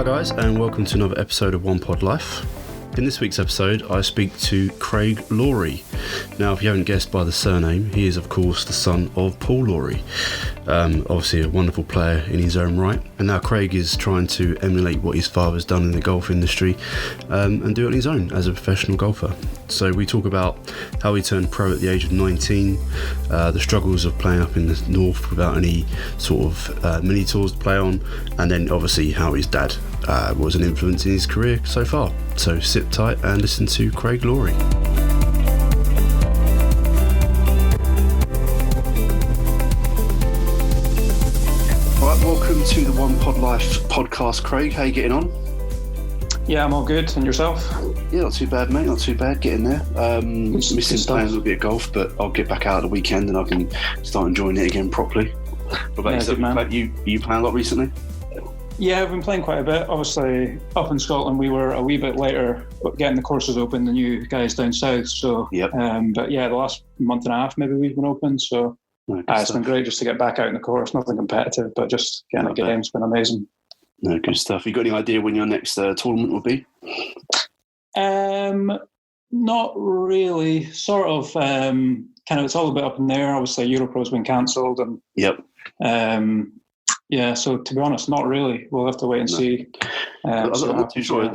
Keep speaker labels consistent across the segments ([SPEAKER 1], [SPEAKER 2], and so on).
[SPEAKER 1] guys, and welcome to another episode of One Pod Life. In this week's episode, I speak to Craig Lawrie. Now, if you haven't guessed by the surname, he is, of course, the son of Paul Lawrie. Obviously a wonderful player in his own right. And now Craig is trying to emulate what his father's done in the golf industry and do it on his own as a professional golfer. So we talk about how he turned pro at the age of 19, the struggles of playing up in the north without any sort of mini tours to play on, and then obviously how his dad was an influence in his career so far. So sit tight and listen to Craig Lawrie. Right, welcome to the One Pod Life podcast, Craig. How you getting on?
[SPEAKER 2] Yeah, I'm all good. And yourself?
[SPEAKER 1] Yeah, not too bad, mate. Not too bad. Getting there. Missing playing a little bit of golf, but I'll get back out at the weekend and I can start enjoying it again properly. What about yourself? You playing a lot recently?
[SPEAKER 2] Yeah, I've been playing quite a bit. Obviously, up in Scotland, we were a wee bit later getting the courses open than you guys down south. So,
[SPEAKER 1] yep.
[SPEAKER 2] But yeah, the last month and a half maybe we've been open. So it's been great just to get back out in the course. Nothing competitive, but just getting a game's been amazing.
[SPEAKER 1] No, good stuff. You got any idea when your next tournament will be?
[SPEAKER 2] Not really. Sort of. Kind of. It's all a bit up in the air. Obviously, Europro's been cancelled, and
[SPEAKER 1] yep.
[SPEAKER 2] Yeah, so to be honest, not really. We'll have to wait and see.
[SPEAKER 1] I'm not too sure.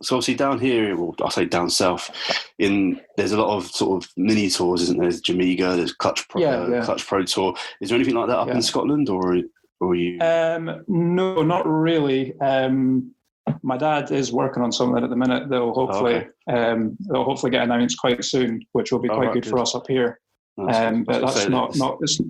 [SPEAKER 1] So obviously down here, well, I'll say down south, there's a lot of sort of mini tours, isn't there? There's Jamaica, there's Clutch Pro Tour. Is there anything like that up in Scotland, or are you?
[SPEAKER 2] No, not really. My dad is working on something at the minute. They'll hopefully get announced quite soon, which will be quite good for us up here. But that's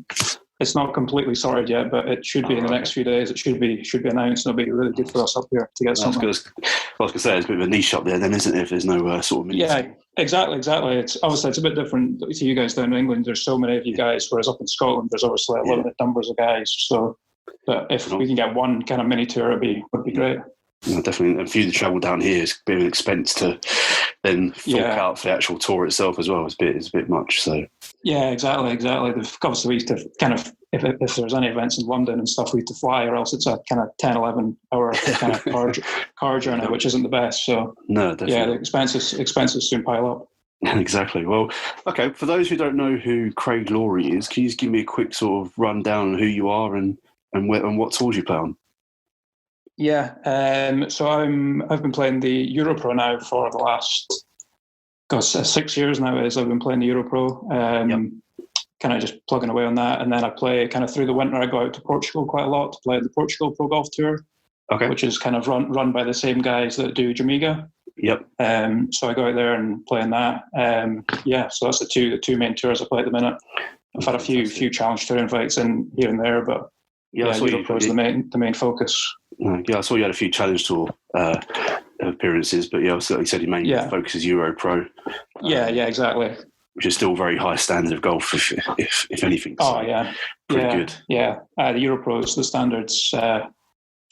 [SPEAKER 2] it's not completely sorted yet, but it should be in the next few days. It should be announced, and it'll be really good for us up here to get something. I was
[SPEAKER 1] going to say, it's a bit of a niche up there then, isn't it, if there's no sort of...
[SPEAKER 2] Yeah, exactly. It's obviously it's a bit different to you guys down in England. There's so many of you guys, whereas up in Scotland, there's obviously a limited numbers of guys. So, but if we can get one kind of mini tour, would be great.
[SPEAKER 1] No, definitely. And for you to travel down here, it's a bit of an expense to then fork out for the actual tour itself as well. It's a bit much. So
[SPEAKER 2] yeah, exactly. Obviously, we used to kind of, if there's any events in London and stuff, we have to fly, or else it's a kind of 10, 11 hour kind of car journey, which isn't the best. So
[SPEAKER 1] no, definitely.
[SPEAKER 2] Yeah, the expenses soon pile up.
[SPEAKER 1] Exactly. Well, okay. For those who don't know who Craig Lawrie is, can you just give me a quick sort of rundown on who you are and what tours you play on?
[SPEAKER 2] Yeah, so I've been playing the Europro now for the last 6 years now. I've been playing the Europro, kind of just plugging away on that, and then I play kind of through the winter. I go out to Portugal quite a lot to play the Portugal Pro Golf Tour, which is kind of run by the same guys that do Jamaica.
[SPEAKER 1] Yep.
[SPEAKER 2] So I go out there and play in that. So that's the two main tours I play at the minute. I've had a few challenge tour invites in here and there, but Europro is the main focus.
[SPEAKER 1] Yeah, I saw you had a few challenge tour appearances, but you said your main focus is Euro Pro.
[SPEAKER 2] Yeah, exactly.
[SPEAKER 1] Which is still very high standard of golf, if anything.
[SPEAKER 2] Oh yeah,
[SPEAKER 1] pretty good.
[SPEAKER 2] Yeah, the Euro Pros, the standards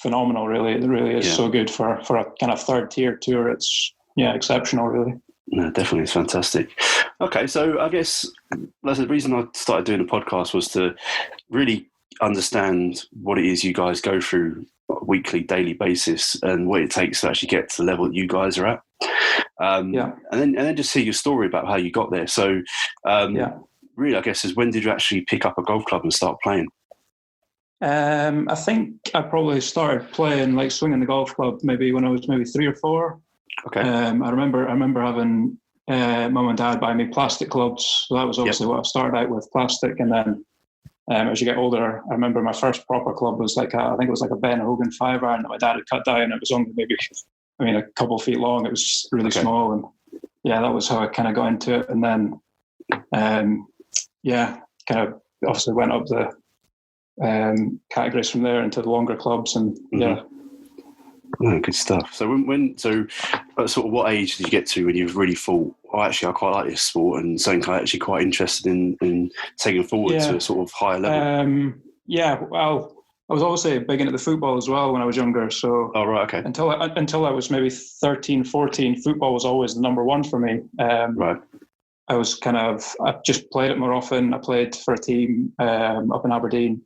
[SPEAKER 2] phenomenal. Really, it really is so good for a kind of third tier tour. It's exceptional, really.
[SPEAKER 1] No, definitely, it's fantastic. Okay, so I guess the reason I started doing the podcast was to really understand what it is you guys go through on a weekly, daily basis, and what it takes to actually get to the level that you guys are at. And then just see your story about how you got there. So, really, I guess, is when did you actually pick up a golf club and start playing?
[SPEAKER 2] I think I probably started playing, like swinging the golf club, maybe when I was maybe 3 or 4.
[SPEAKER 1] Okay.
[SPEAKER 2] I remember having mum and dad buy me plastic clubs. So that was obviously what I started out with, plastic, and then as you get older, I remember my first proper club was I think it was like a Ben Hogan 5-iron that my dad had cut down. It was only maybe, a couple of feet long. It was really small, and that was how I kind of got into it. And then, kind of obviously went up the categories from there into the longer clubs, and
[SPEAKER 1] Oh, good stuff. So at sort of what age did you get to when you really thought, I quite like this sport, and something I'm actually quite interested in taking forward to a sort of higher level?
[SPEAKER 2] Well, I was obviously big into the football as well when I was younger. So until I was maybe 13, 14, football was always the number one for me.
[SPEAKER 1] Right.
[SPEAKER 2] I just played it more often. I played for a team up in Aberdeen.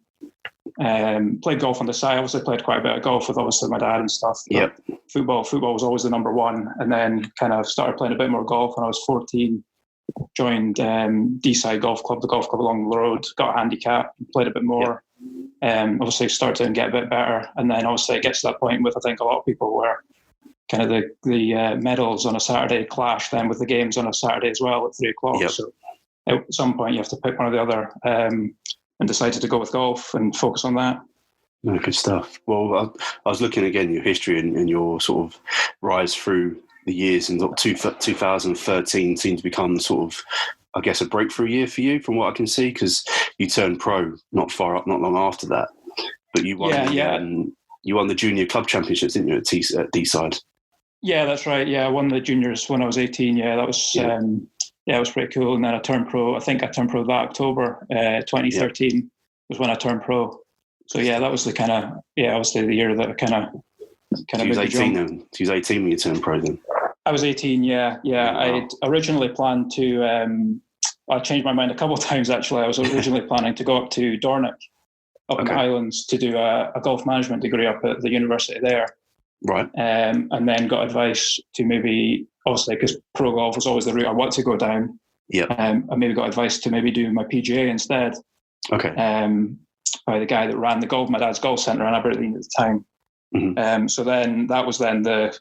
[SPEAKER 2] Played golf on the side. Obviously played quite a bit of golf with obviously my dad and stuff.
[SPEAKER 1] Yep.
[SPEAKER 2] Football was always the number one. And then kind of started playing a bit more golf when I was 14. Joined D-side Golf Club, the golf club along the road. Got a handicap, played a bit more. Obviously started to get a bit better. And then obviously it gets to that point with, I think, a lot of people where kind of the medals on a Saturday clash then with the games on a Saturday as well at 3:00.
[SPEAKER 1] Yep.
[SPEAKER 2] So at some point you have to pick one or the other, and decided to go with golf and focus on that.
[SPEAKER 1] No, good stuff. Well, I was looking again your history and your sort of rise through the years, and 2013 seemed to become sort of, I guess, a breakthrough year for you, from what I can see, because you turned pro not long after that. But you won, you won the junior club championships, didn't you, at D-side? Yeah,
[SPEAKER 2] that's right. Yeah, I won the juniors when I was 18. Yeah, that was it was pretty cool. And then I turned pro. I think I turned pro that October 2013 was when I turned pro. So yeah, that was the kind of obviously the year that kind of
[SPEAKER 1] made the jump. Then. So you was 18 when you turned pro then?
[SPEAKER 2] I was 18. Yeah. Wow. I originally planned to. I changed my mind a couple of times actually. I was originally planning to go up to Dornoch, up in the Highlands, to do a golf management degree up at the university there.
[SPEAKER 1] Right.
[SPEAKER 2] And then got advice to maybe, obviously, because pro golf was always the route I wanted to go down.
[SPEAKER 1] Yeah.
[SPEAKER 2] I maybe got advice to maybe do my PGA instead.
[SPEAKER 1] Okay.
[SPEAKER 2] By the guy that ran my dad's golf centre in Aberdeen at the time.
[SPEAKER 1] Mm-hmm.
[SPEAKER 2] So then that was then the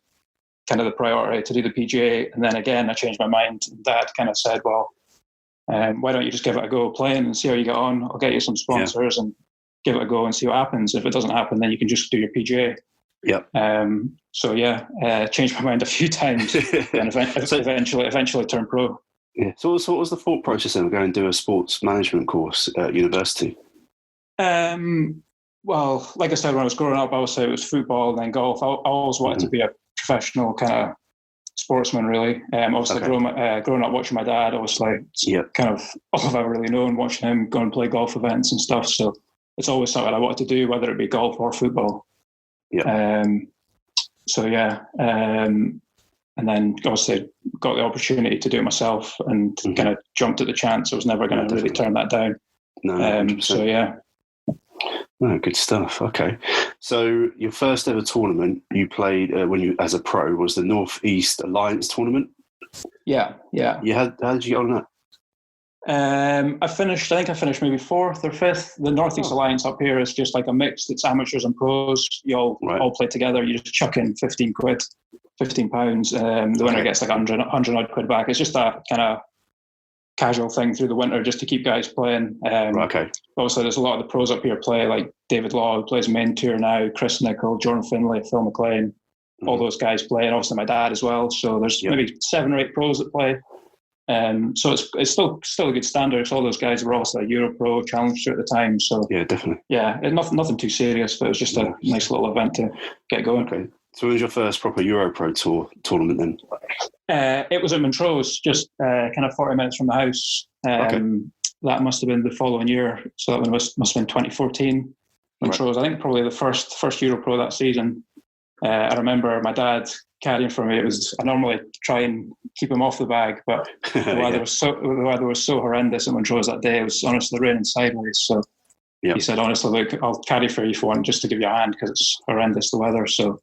[SPEAKER 2] kind of the priority to do the PGA. And then again, I changed my mind. Dad kind of said, well, why don't you just give it a go playing and see how you get on? I'll get you some sponsors and give it a go and see what happens. If it doesn't happen, then you can just do your PGA.
[SPEAKER 1] Yep.
[SPEAKER 2] Changed my mind a few times and eventually turned pro.
[SPEAKER 1] Yeah. So what was the thought process then of going and do a sports management course at university?
[SPEAKER 2] Well, like I said, when I was growing up, I would say it was football and then golf. I always wanted to be a professional kind of sportsman, really. Obviously, growing up watching my dad, obviously, kind of all I've ever really known, watching him go and play golf events and stuff. So it's always something I wanted to do, whether it be golf or football.
[SPEAKER 1] Yeah.
[SPEAKER 2] And then obviously got the opportunity to do it myself and kind of jumped at the chance. I was never going to really turn that down.
[SPEAKER 1] No.
[SPEAKER 2] So yeah.
[SPEAKER 1] No, good stuff. Okay. So your first ever tournament you played when you as a pro was the North East Alliance tournament.
[SPEAKER 2] Yeah.
[SPEAKER 1] How did you get on that?
[SPEAKER 2] I think I finished maybe fourth or fifth. The North East Alliance up here is just like a mix. It's amateurs and pros. You all play together. You just chuck in £15. The winner gets like 100 odd quid back. It's just a kind of casual thing through the winter just to keep guys playing. Also, there's a lot of the pros up here play, like David Law, who plays main tour now, Chris Nicholl, Jordan Finlay, Phil McLean. All those guys play, and obviously my dad as well. So there's maybe 7 or 8 pros that play. So it's still a good standard. Because all those guys were also a Euro Pro Challenger at the time. So
[SPEAKER 1] yeah, definitely.
[SPEAKER 2] Yeah, nothing too serious, but it was just a nice little event to get going.
[SPEAKER 1] Okay. So when was your first proper Euro Pro tournament then?
[SPEAKER 2] It was at Montrose, just kind of 40 minutes from the house. That must have been the following year. So that must have been 2014. Montrose, I think probably the first Euro Pro that season. I remember my dad caddying for me. I normally try and keep him off the bag, but the weather was so horrendous at Montrose that day. It was honestly raining sideways. So he said, honestly, look, I'll caddy for you if you want, just to give you a hand, because it's horrendous, the weather. So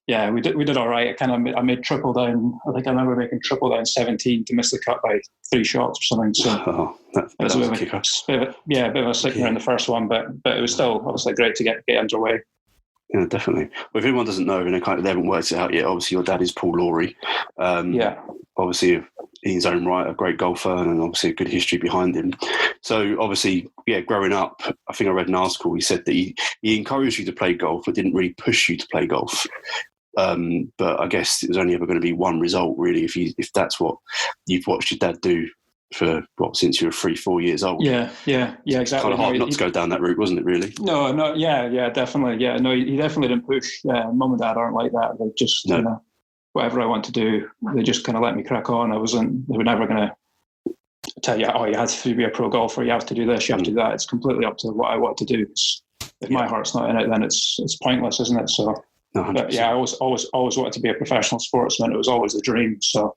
[SPEAKER 2] yeah, we did all right. I made triple down. I think I remember making triple down 17 to miss the cut by 3 shots or something. So it was a bit of a sickener in the first one, but it was still obviously great to get underway.
[SPEAKER 1] Yeah, definitely. Well, if anyone doesn't know, and they haven't worked it out yet, obviously your dad is Paul Lawrie. Obviously in his own right, a great golfer, and obviously a good history behind him. So obviously, growing up, I think I read an article. He said that he encouraged you to play golf, but didn't really push you to play golf. But I guess it was only ever going to be one result, really, if that's what you've watched your dad do for since you were 3-4 years old.
[SPEAKER 2] Yeah, exactly.
[SPEAKER 1] It's kind of hard not to go down that route, wasn't it? Really?
[SPEAKER 2] No, definitely. Yeah, no, he definitely didn't push. Mum and dad aren't like that. They just, whatever I want to do, they just kind of let me crack on. They were never going to tell you, you have to be a pro golfer, you have to do this, you have to do that. It's completely up to what I want to do. If my heart's not in it, then it's pointless, isn't it? So,
[SPEAKER 1] 100%.
[SPEAKER 2] But I always wanted to be a professional sportsman. It was always a dream. So,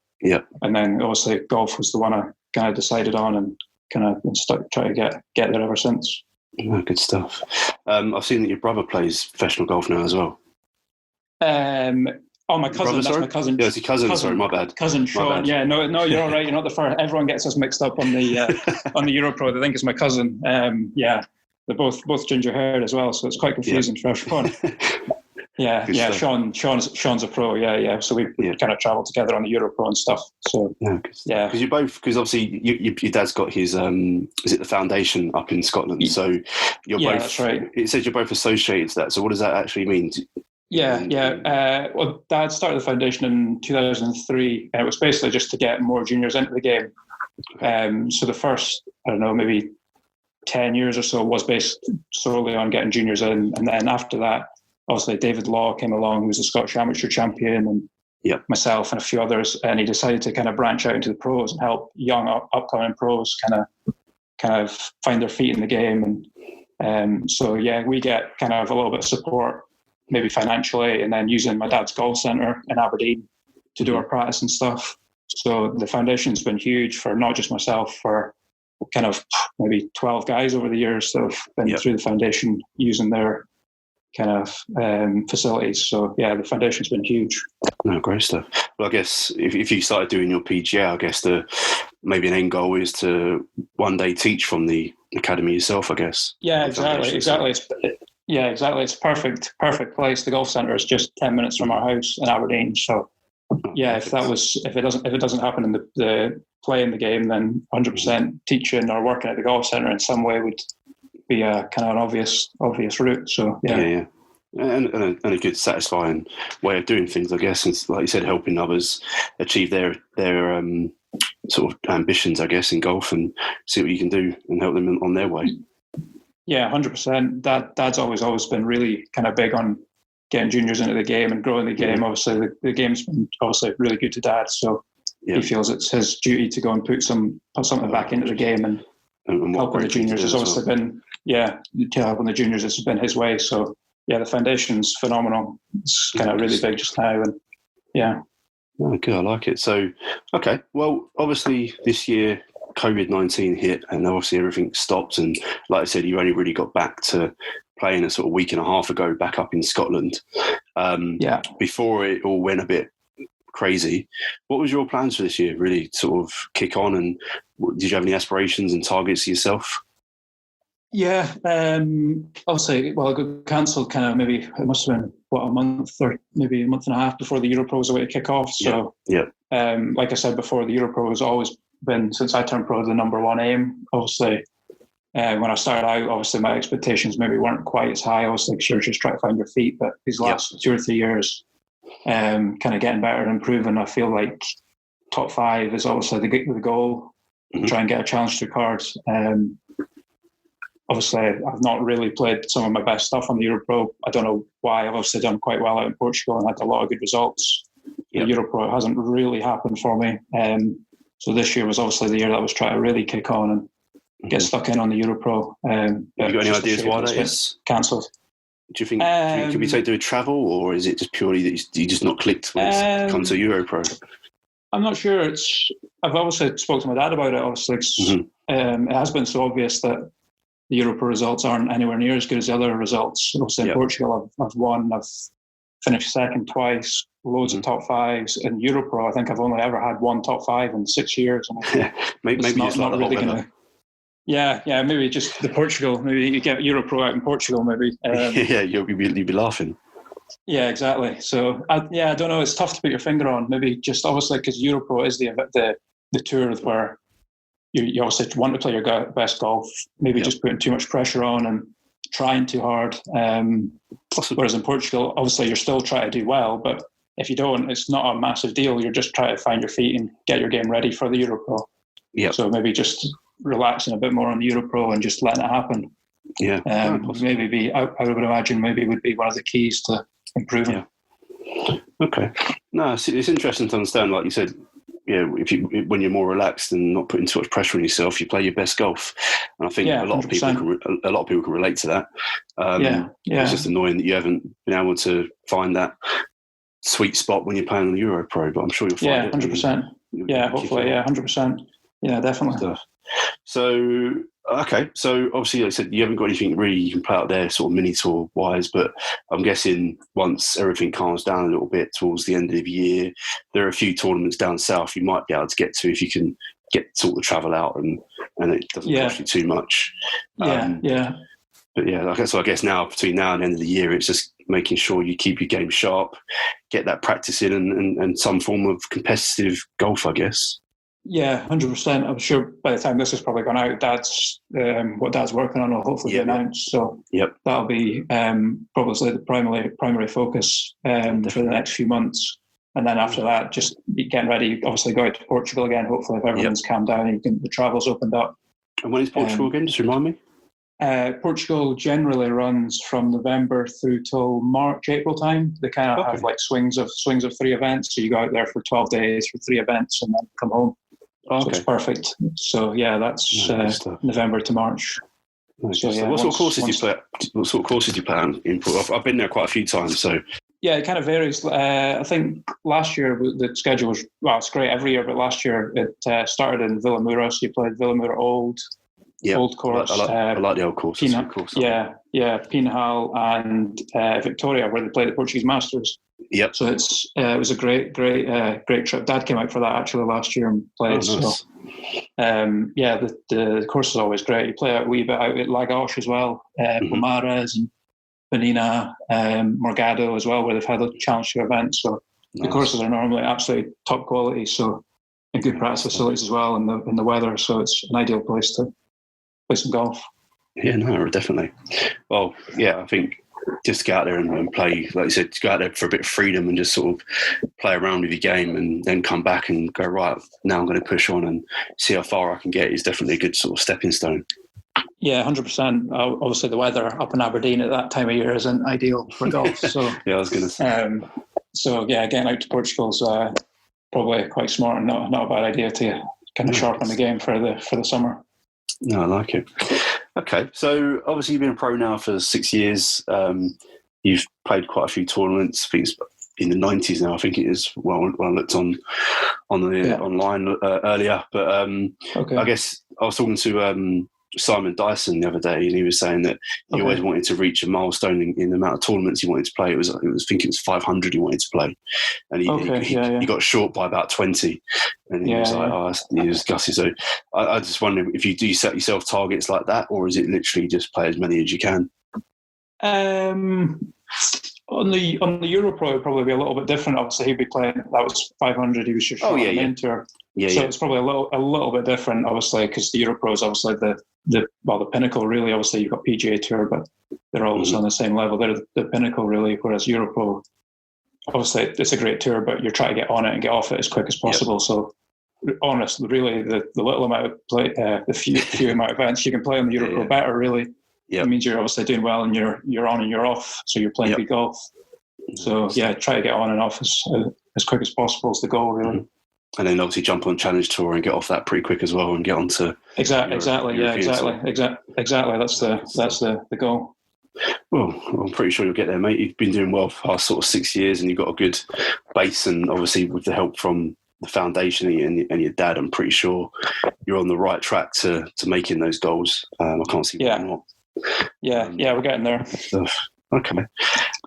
[SPEAKER 2] and then obviously golf was the one I kind of decided on and kind of stuck trying to get there ever since.
[SPEAKER 1] No, good stuff. I've seen that your brother plays professional golf now as well.
[SPEAKER 2] My cousin. That's my cousin.
[SPEAKER 1] Yeah, it's your cousin. Sorry, my bad.
[SPEAKER 2] Cousin Sean.
[SPEAKER 1] My bad.
[SPEAKER 2] Yeah, no, you're all right. You're not the first. Everyone gets us mixed up on the on the Europro. They think it's my cousin. They're both ginger haired as well, so it's quite confusing for everyone. Yeah,
[SPEAKER 1] Good stuff.
[SPEAKER 2] Sean's a pro. Yeah. So we kind of travel together on the Europro and stuff. So
[SPEAKER 1] yeah, because obviously your dad's got his is it the foundation up in Scotland? So you're both.
[SPEAKER 2] That's right.
[SPEAKER 1] It says you're both associated to that. So what does that actually mean?
[SPEAKER 2] Well, Dad started the foundation in 2003, and it was basically just to get more juniors into the game. So the first, I don't know, maybe 10 years or so was based solely on getting juniors in, and then after that, obviously David Law came along, who was a Scottish amateur champion, and myself and a few others, and he decided to kind of branch out into the pros and help young upcoming pros kind of find their feet in the game. And we get kind of a little bit of support, maybe financially, and then using my dad's golf centre in Aberdeen to do our practice and stuff. So the foundation's been huge for not just myself, for kind of maybe 12 guys over the years that have been through the foundation using their kind of facilities. So the foundation's been huge.
[SPEAKER 1] No, great stuff. Well, I guess if you started doing your PGA, I guess maybe an end goal is to one day teach from the academy yourself, I guess.
[SPEAKER 2] Yeah, exactly. Exactly. It's perfect place. The golf centre is just 10 minutes from our house in Aberdeen. So if it doesn't happen in the playing the game, then 100% teaching or working at the golf centre in some way would be a kind of an obvious route. So
[SPEAKER 1] yeah. And a good, satisfying way of doing things, I guess. And like you said, helping others achieve their sort of ambitions, I guess, in golf, and see what you can do and help them on their way.
[SPEAKER 2] Yeah, 100%. Dad's always been really kind of big on getting juniors into the game and growing the game. Obviously, the game's been obviously really good to Dad, so he feels it's his duty to go and put something back into the game, and helping the juniors has obviously been helping the juniors has been his way. So the foundation's phenomenal. It's kind of really big just now, and
[SPEAKER 1] Oh, good, I like it. So, okay, well, obviously this year COVID-19 hit, and obviously everything stopped. And like I said, you only really got back to playing a sort of week and a half ago back up in Scotland. Before it all went a bit crazy, what was your plans for this year? Really sort of kick on, and did you have any aspirations and targets yourself?
[SPEAKER 2] Obviously, well, it got cancelled kind of maybe, it must have been, a month or maybe a month and a half before the Europro was away to kick off. So, like I said before, the Europro has always been, since I turned pro, the number one aim. Obviously, when I started out, obviously my expectations maybe weren't quite as high. I was like, sure, just try to find your feet. But these last 2 or 3 years, kind of getting better and improving, I feel like top 5 is obviously the goal. Try and get a challenge to cards. Obviously, I've not really played some of my best stuff on the Europro. I don't know why. I've obviously done quite well out in Portugal and had a lot of good results. The Europro hasn't really happened for me. So this year was obviously the year that I was trying to really kick on and get stuck in on the Europro.
[SPEAKER 1] Have you got any ideas why that is?
[SPEAKER 2] Cancelled.
[SPEAKER 1] Do you think could we take to a travel, or is it just purely that you just not clicked when it's come to Europro?
[SPEAKER 2] I'm not sure. I've obviously spoke to my dad about it. Obviously, it has been so obvious that the Europro results aren't anywhere near as good as the other results. Obviously, in Portugal, I've won. I've finished second twice. Loads of top 5s. In Europro, I think I've only ever had one top 5 in 6 years.
[SPEAKER 1] Maybe it's not really going to.
[SPEAKER 2] Yeah, maybe just the Portugal. Maybe you get Europro out in Portugal. Maybe.
[SPEAKER 1] You'd be laughing.
[SPEAKER 2] Yeah, exactly. So I don't know. It's tough to put your finger on. Maybe just obviously because Europro is the tour where you obviously want to play your best golf. Maybe just putting too much pressure on and trying too hard. Whereas in Portugal, obviously you're still trying to do well, but if you don't, it's not a massive deal. You're just trying to find your feet and get your game ready for the Europro. Yeah. So maybe just relaxing a bit more on the Europro and just letting it happen.
[SPEAKER 1] Yeah.
[SPEAKER 2] I would imagine maybe would be one of the keys to improving.
[SPEAKER 1] Yeah. Okay. No, it's interesting to understand. Like you said, when you're more relaxed and not putting too much pressure on yourself, you play your best golf. And I think a lot of people can relate to that. It's just annoying that you haven't been able to find that sweet spot when you're playing on the Europro, but I'm sure you'll find it.
[SPEAKER 2] 100%. Hopefully, 100%. Yeah, definitely.
[SPEAKER 1] So Okay, so obviously, like I said, you haven't got anything really you can play out there, sort of mini tour wise. But I'm guessing once everything calms down a little bit towards the end of the year, there are a few tournaments down south you might be able to get to if you can get sort of travel out and it doesn't cost you too much.
[SPEAKER 2] Yeah.
[SPEAKER 1] But yeah, I guess now between now and the end of the year, it's just making sure you keep your game sharp, get that practice in, and some form of competitive golf, I guess.
[SPEAKER 2] Yeah, 100%. I'm sure by the time this has probably gone out, Dad's what Dad's working on will hopefully be announced. So that'll be probably the primary focus for the next few months. And then after that, just getting ready. Obviously, go out to Portugal again. Hopefully, if everything's calmed down and the travel's opened up.
[SPEAKER 1] And when is Portugal again? Just remind me.
[SPEAKER 2] Portugal generally runs from November through till March, April time. They kind of have like swings of 3 events. So you go out there for 12 days for 3 events and then come home. So it's perfect. So yeah, that's November to March.
[SPEAKER 1] So what sort of courses do you play? What sort of courses do you play on in Portugal? I've been there quite a few times. So
[SPEAKER 2] yeah, it kind of varies. I think last year the schedule was it's great every year, but last year it started in Villamoura. So you played Villamoura Old course.
[SPEAKER 1] I like the old courses.
[SPEAKER 2] Pinhal and Victoria, where they play the Portuguese Masters.
[SPEAKER 1] Yep.
[SPEAKER 2] So it was a great trip. Dad came out for that actually last year and played.
[SPEAKER 1] Oh, nice.
[SPEAKER 2] So the course is always great. You play out a wee bit out at Lagos as well, Pomares and Benina, Morgado as well, where they've had a challenge tour event. So the courses are normally absolutely top quality. So and good practice facilities as well in the weather. So it's an ideal place to play some golf.
[SPEAKER 1] Yeah, no, definitely. Well, yeah, I think just go out there and play, like you said, go out there for a bit of freedom and just sort of play around with your game and then come back and go, right, now I'm going to push on and see how far I can get is definitely a good sort of stepping stone.
[SPEAKER 2] Yeah, 100%. Obviously, the weather up in Aberdeen at that time of year isn't ideal for golf. So
[SPEAKER 1] yeah, I was going to say.
[SPEAKER 2] So yeah, getting out to Portugal is probably quite smart and not a bad idea to kind of sharpen the game for the summer.
[SPEAKER 1] No, I like it. Okay, so obviously you've been a pro now for 6 years. You've played quite a few tournaments. I think it's in the 90s now. I think it is. Well, when I looked on the online earlier, but I guess I was talking to Simon Dyson the other day, and he was saying that he always wanted to reach a milestone in the amount of tournaments he wanted to play. I think it was 500 he wanted to play, and he got short by about 20, and he was gutted. So I just wonder if you do set yourself targets like that, or is it literally just play as many as you can?
[SPEAKER 2] On the Europro, it would probably be a little bit different. Obviously, he'd be playing. That was 500. He was just on the main tour. So it's probably a little bit different, obviously, because the Europro is obviously the pinnacle. Really, obviously, you've got PGA Tour, but they're always on the same level. They're the pinnacle, really. Whereas Europro, obviously, it's a great tour, but you're trying to get on it and get off it as quick as possible. So, honestly, really, the little amount of play, the few amount of events you can play on the Europro better, really. It means you're obviously doing well and you're on and you're off, so you're playing good golf. So try to get on and off as quick as possible is the goal, really.
[SPEAKER 1] And then obviously jump on Challenge Tour and get off that pretty quick as well and get on to
[SPEAKER 2] exactly. That's the goal.
[SPEAKER 1] Well, I'm pretty sure you'll get there, mate. You've been doing well for the past sort of 6 years, and you've got a good base, and obviously with the help from the foundation and your dad, I'm pretty sure you're on the right track to making those goals. I can't see why not.
[SPEAKER 2] We're getting there.
[SPEAKER 1] Okay.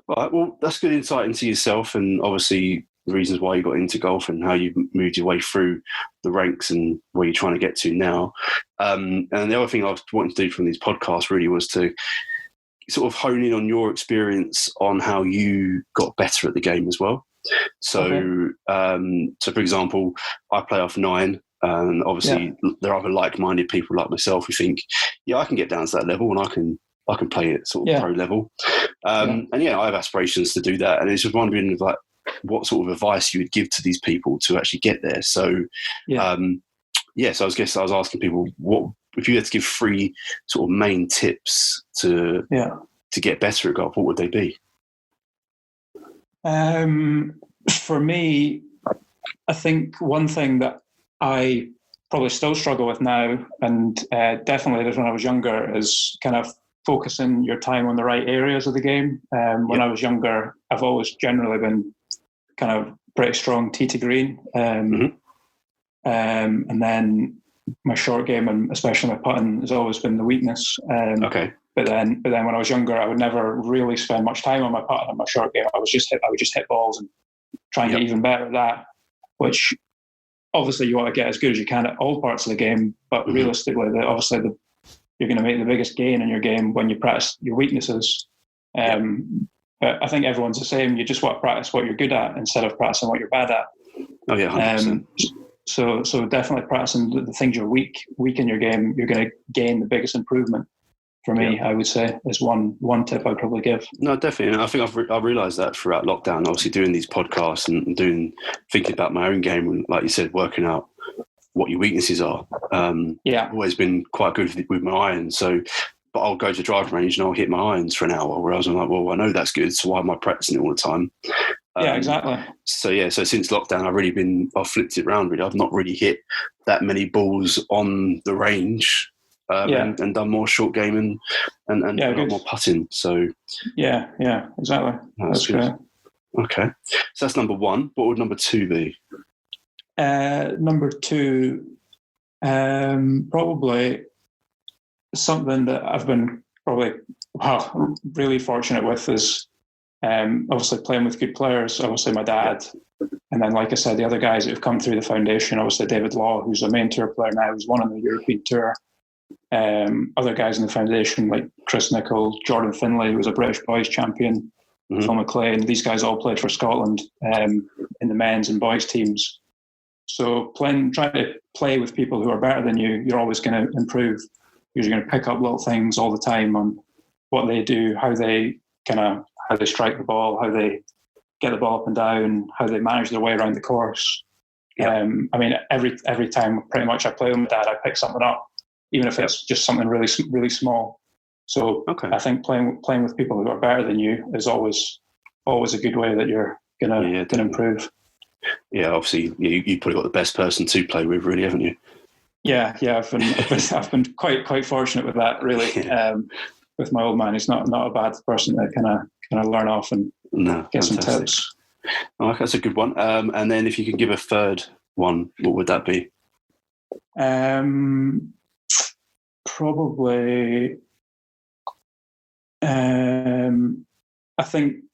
[SPEAKER 1] All right, well, that's good insight into yourself and obviously the reasons why you got into golf and how you've moved your way through the ranks and where you're trying to get to now. And the other thing I was wanting to do from these podcasts really was to sort of hone in on your experience on how you got better at the game as well. So, for example, I play off 9. And obviously, there are other like-minded people like myself who think, I can get down to that level and I can play at sort of pro level. And I have aspirations to do that. And it's just wondering, like, what sort of advice you would give to these people to actually get there. So, so I was asking people, what if you had to give 3 sort of main tips to get better at golf? What would they be?
[SPEAKER 2] For me, I think one thing that I probably still struggle with now, and definitely did when I was younger, is kind of focusing your time on the right areas of the game. When I was younger, I've always generally been kind of pretty strong tee to green. And then my short game and especially my putting has always been the weakness.
[SPEAKER 1] Okay.
[SPEAKER 2] But then when I was younger, I would never really spend much time on my putting and my short game. I would just hit balls and try and get even better at that, which obviously you want to get as good as you can at all parts of the game. But realistically, you're going to make the biggest gain in your game when you practice your weaknesses. But I think everyone's the same. You just want to practice what you're good at instead of practicing what you're bad at.
[SPEAKER 1] Oh yeah, 100%.
[SPEAKER 2] So definitely practicing the things you're weak in your game, you're going to gain the biggest improvement. For me, I would say is one tip I'd probably give.
[SPEAKER 1] No, definitely. And I think I've realised that throughout lockdown, obviously doing these podcasts and thinking about my own game and, like you said, working out what your weaknesses are. I've always been quite good with my irons. So, but I'll go to the driving range and I'll hit my irons for an hour, whereas I'm like, well, I know that's good, so why am I practicing it all the time?
[SPEAKER 2] Yeah, exactly.
[SPEAKER 1] So since lockdown, I've flipped it around really. I've not really hit that many balls on the range. And done more short game and a lot more putting. So
[SPEAKER 2] yeah, exactly. That's
[SPEAKER 1] good. Okay, so that's number one. What would number two be?
[SPEAKER 2] Number two, probably something that I've been really fortunate with is obviously playing with good players. Obviously, my dad, and then like I said, the other guys that have come through the foundation. Obviously, David Law, who's a main tour player now, who's won on the European Tour. Other guys in the foundation like Chris Nicholl, Jordan Finlay, who was a British boys champion, Phil McLean. These guys all played for Scotland in the men's and boys teams. So trying to play with people who are better than you, you're always going to improve. You're going to pick up little things all the time on what they do, how they strike the ball, how they get the ball up and down, how they manage their way around the course. I mean, every time pretty much I play with my dad, I pick something up, even if it's just something really, really small. So I think playing with people who are better than you is always a good way that you're gonna improve.
[SPEAKER 1] Yeah, obviously you probably got the best person to play with, really, haven't you?
[SPEAKER 2] Yeah. I've been quite fortunate with that, really. With my old man, he's not a bad person to kind of learn off and get some tips.
[SPEAKER 1] Oh, that's a good one. And then if you could give a third one, what would that be?
[SPEAKER 2] Probably, I think,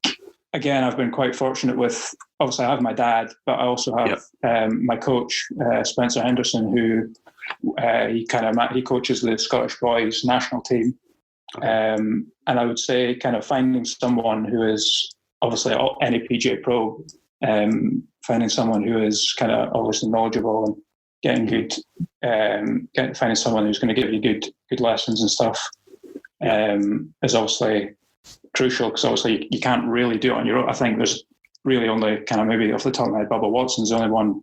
[SPEAKER 2] again, I've been quite fortunate with, obviously I have my dad, but I also have my coach, Spencer Henderson, who he coaches the Scottish boys national team. And I would say kind of finding someone who is obviously any PGA pro, finding someone who is kind of obviously knowledgeable and getting good, finding someone who's going to give you good lessons and stuff is obviously crucial, because obviously you can't really do it on your own. I think there's really only kind of, maybe off the top of my head, Bubba Watson's the only one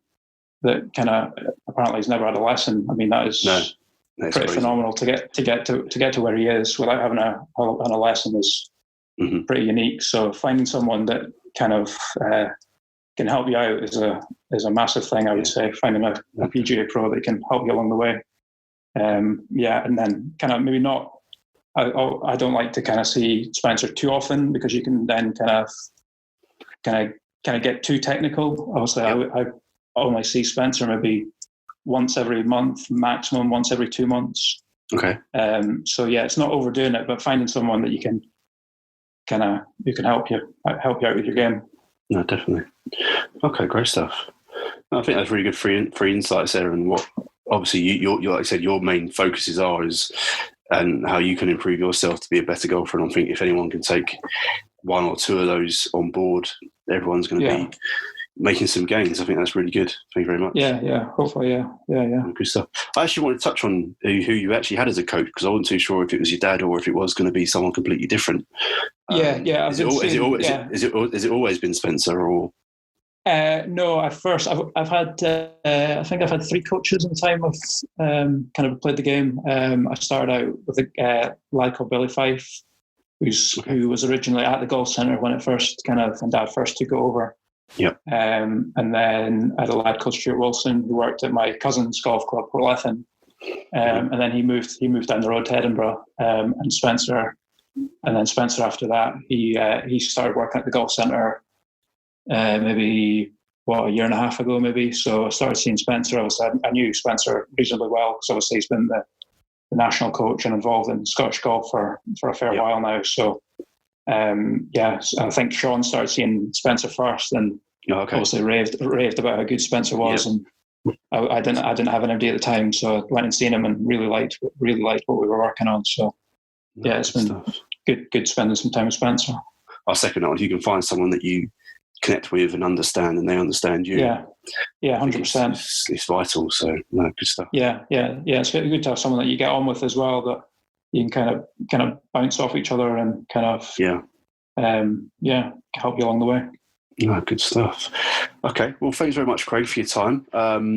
[SPEAKER 2] that kind of apparently has never had a lesson. I mean, that is pretty crazy. Phenomenal to get to where he is without having a lesson is pretty unique. So finding someone that kind of can help you out is a massive thing, I would say. Finding a PGA pro that can help you along the way. And then kind of maybe not. I don't like to kind of see Spencer too often, because you can then kind of get too technical. Obviously, I only see Spencer maybe once every month, maximum once every 2 months.
[SPEAKER 1] Okay.
[SPEAKER 2] So it's not overdoing it, but finding someone that you can help you out with your game.
[SPEAKER 1] No, definitely. Okay, great stuff. I think that's really good free insights there, and what obviously you like I said, your main focuses is and how you can improve yourself to be a better golfer. And I think if anyone can take one or two of those on board, everyone's going to be making some gains. I think that's really good. Thank you very much.
[SPEAKER 2] Yeah. Hopefully, yeah.
[SPEAKER 1] Good stuff. I actually want to touch on who you actually had as a coach, because I wasn't too sure if it was your dad or if it was going to be someone completely different. Has it always been Spencer, or?
[SPEAKER 2] No, at first I've had I think I've had 3 coaches in the time I've kind of played the game. I started out with a lad called Billy Fife, who was originally at the golf centre when it first when Dad first took it over.
[SPEAKER 1] Yep.
[SPEAKER 2] And then I had a lad called Stuart Wilson, who worked at my cousin's golf club, Portlethen. And then he moved down the road to Edinburgh. And Spencer after that, he started working at the golf centre maybe a year and a half ago maybe. So I started seeing Spencer. Obviously, I knew Spencer reasonably well because obviously he's been the national coach and involved in Scottish golf for a fair while now. So I think Sean started seeing Spencer first, and obviously raved about how good Spencer was, and I didn't have an MD at the time, so I went and seen him and really liked what we were working on. So it's been good spending some time with Spencer.
[SPEAKER 1] I'll second that one. If you can find someone that you connect with and understand, and they understand you.
[SPEAKER 2] 100%.
[SPEAKER 1] It's vital. So good stuff. It's good to have someone that you get on with as well, that you can kind of bounce off each other and kind of help you along the way. Good stuff. Okay, well, thanks very much, Craig, for your time.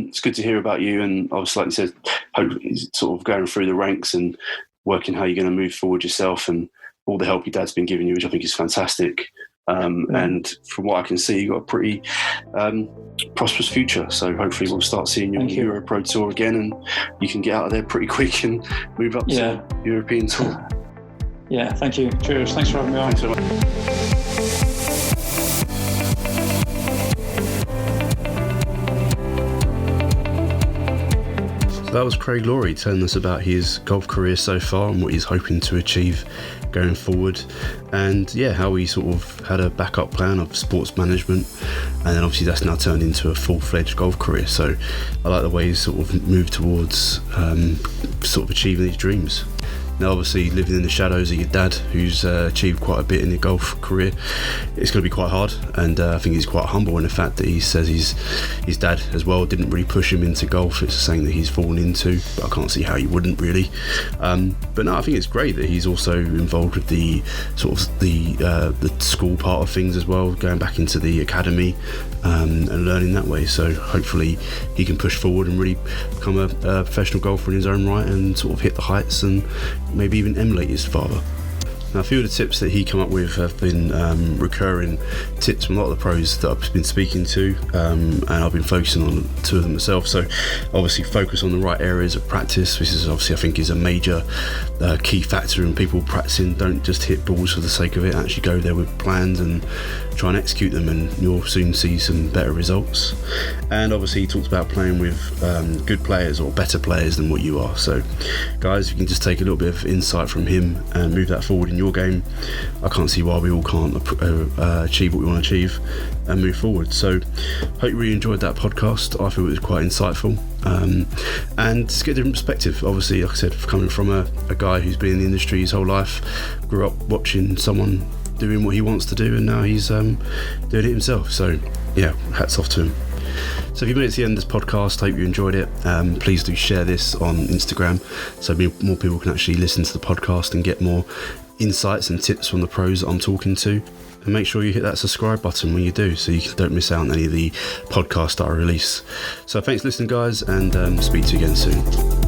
[SPEAKER 1] It's good to hear about you, and obviously, like you said, hopefully sort of going through the ranks and working how you're going to move forward yourself, and all the help your dad's been giving you, which I think is fantastic. And from what I can see, you've got a pretty prosperous future. So hopefully we'll start seeing you on the Euro Pro Tour again, and you can get out of there pretty quick and move up to the European Tour.
[SPEAKER 2] Yeah, thank you. Cheers. Thanks for having me on.
[SPEAKER 1] Thanks so much. That was Craig Lawrie telling us about his golf career so far and what he's hoping to achieve going forward, and how he sort of had a backup plan of sports management, and then obviously that's now turned into a full-fledged golf career. So I like the way he's sort of moved towards sort of achieving his dreams. Now, obviously, living in the shadows of your dad, who's achieved quite a bit in the golf career, it's going to be quite hard. And I think he's quite humble in the fact that he says his dad as well didn't really push him into golf. It's something that he's fallen into, but I can't see how he wouldn't really. But no, I think it's great that he's also involved with the sort of the school part of things as well, going back into the academy and learning that way. So hopefully he can push forward and really become a professional golfer in his own right, and sort of hit the heights and maybe even emulate his father. Now, a few of the tips that he come up with have been recurring tips from a lot of the pros that I've been speaking to, and I've been focusing on two of them myself. So obviously focus on the right areas of practice. This is obviously, I think, is a major key factor in people practicing. Don't just hit balls for the sake of it. Actually go there with plans and try and execute them, and you'll soon see some better results. And obviously he talks about playing with good players or better players than what you are. So guys, you can just take a little bit of insight from him and move that forward in your game. I can't see why we all can't achieve what we want to achieve and move forward. So hope you really enjoyed that podcast. I thought it was quite insightful, and just get a different perspective. Obviously, like I said, coming from a guy who's been in the industry his whole life, grew up watching someone doing what he wants to do, and now he's doing it himself. So hats off to him. So if you made it to the end of this podcast, I hope you enjoyed it. Please do share this on Instagram so more people can actually listen to the podcast and get more insights and tips from the pros that I'm talking to. And make sure you hit that subscribe button when you do, so you don't miss out on any of the podcasts that I release. So thanks for listening, guys, and speak to you again soon.